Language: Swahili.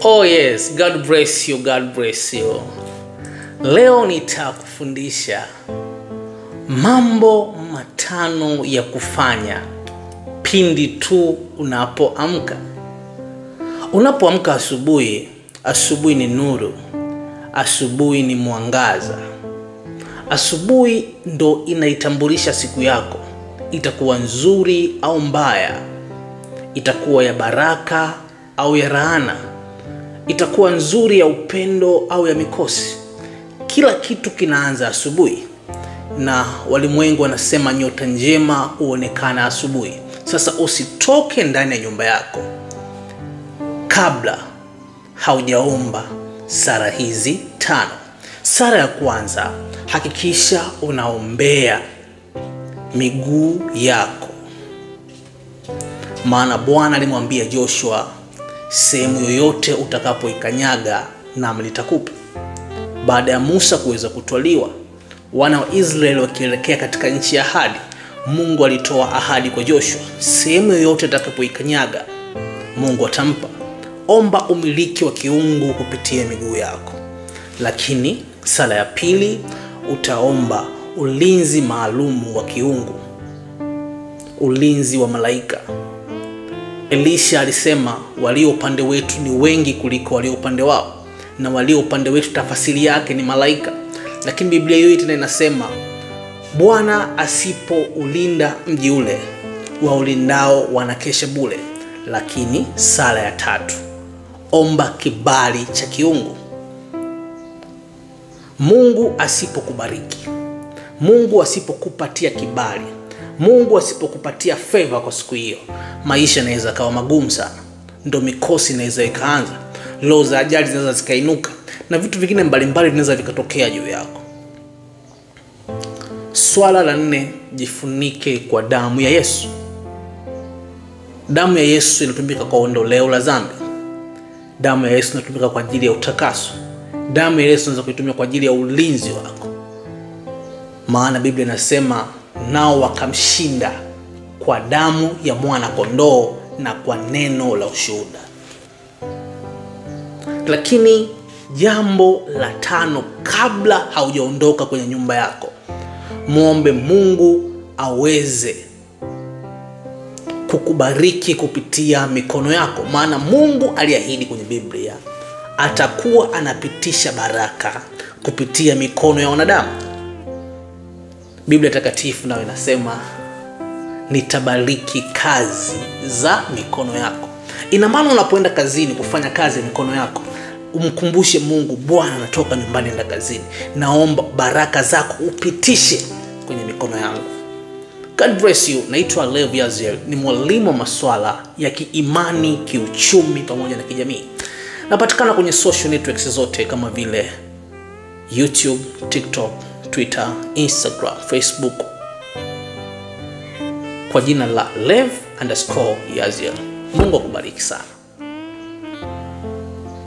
Oh yes, God bless you, God bless you. Leo nitakufundisha mambo matano ya kufanya pindi tu unapoamka. Unapoamka asubuhi, asubuhi ni nuru. Asubuhi ni mwangaza. Asubuhi ndo inaitambulisha siku yako. Itakuwa nzuri au mbaya. Itakuwa ya baraka au ya laana. Itakuwa nzuri ya upendo au ya mikosi. Kila kitu kinaanza asubuhi. Na walimwengu wanasema nyota njema huonekana asubuhi. Sasa usitoke ndani ya nyumba yako kabla haujaomba sala hizi 5. Sala ya kwanza, hakikisha unaombea miguu yako. Maana Bwana alimwambia Joshua, sehemu yoyote utakapoikanyaga nami nitakupa. Baada ya Musa kuweza kutwaliwa, wana wa Israeli wakielekea katika nchi ya ahadi, Mungu alitoa ahadi kwa Joshua, sehemu yoyote utakapoikanyaga Mungu atampa. Omba umiliki wa kiungu kupitia miguu yako. Lakini sala ya pili, utaomba ulinzi maalumu wa kiungu, ulinzi wa malaika. Elisha alisema walio upande wetu ni wengi kuliko walio upande wao, na walio upande wetu tafasiri yake ni malaika. Lakini Biblia yote tena inasema Bwana asipoulinda mji ule, waulindao wanakesha bure. Lakini sala ya 3, omba kibali cha kiungu. Mungu asipokubariki, Mungu asipokupatia kibali, Mungu asipokupatia favor kwa siku hiyo, maisha yanaweza kawa magumu sana. Ndo mikosi inaweza ikaanza, roho za ajali zinaweza zikainuka, na vitu vingine mbalimbali vinaweza vikatokea juu yako. Swala la 4, jifunike kwa damu ya Yesu. Damu ya Yesu inatumika kwa ondoleo la dhambi. Damu ya Yesu inatumika kwa ajili ya utakaso. Damu ya Yesu inaweza kuitumia kwa ajili ya ulinzi wako. Maana Biblia inasema nao wakamshinda kwa damu ya mwana kondoo na kwa neno la ushuhuda. Lakini jambo la 5, kabla haujaondoka kwenye nyumba yako, muombe Mungu aweze kukubariki kupitia mikono yako. Maana Mungu aliahidi kwenye Biblia atakuwa anapitisha baraka kupitia mikono ya wanadamu. Biblia takatifu nayo inasema nitabariki kazi za mikono yako. Ina maana unapoenda kazini kufanya kazi ya mikono yako, umkumbushe Mungu, Bwana natoka nyumbani naenda kazini, naomba baraka zako upitishe kwenye mikono yangu. God bless you. Naitwa Lev Yaziel, ni mwalimu wa masuala ya kiimani, kiuchumi pamoja na kijamii. Napatikana kwenye social networks zote kama vile YouTube, TikTok, Twitter, Instagram, Facebook kwa jina la Lev_Yaziel. Mungu akubariki sana.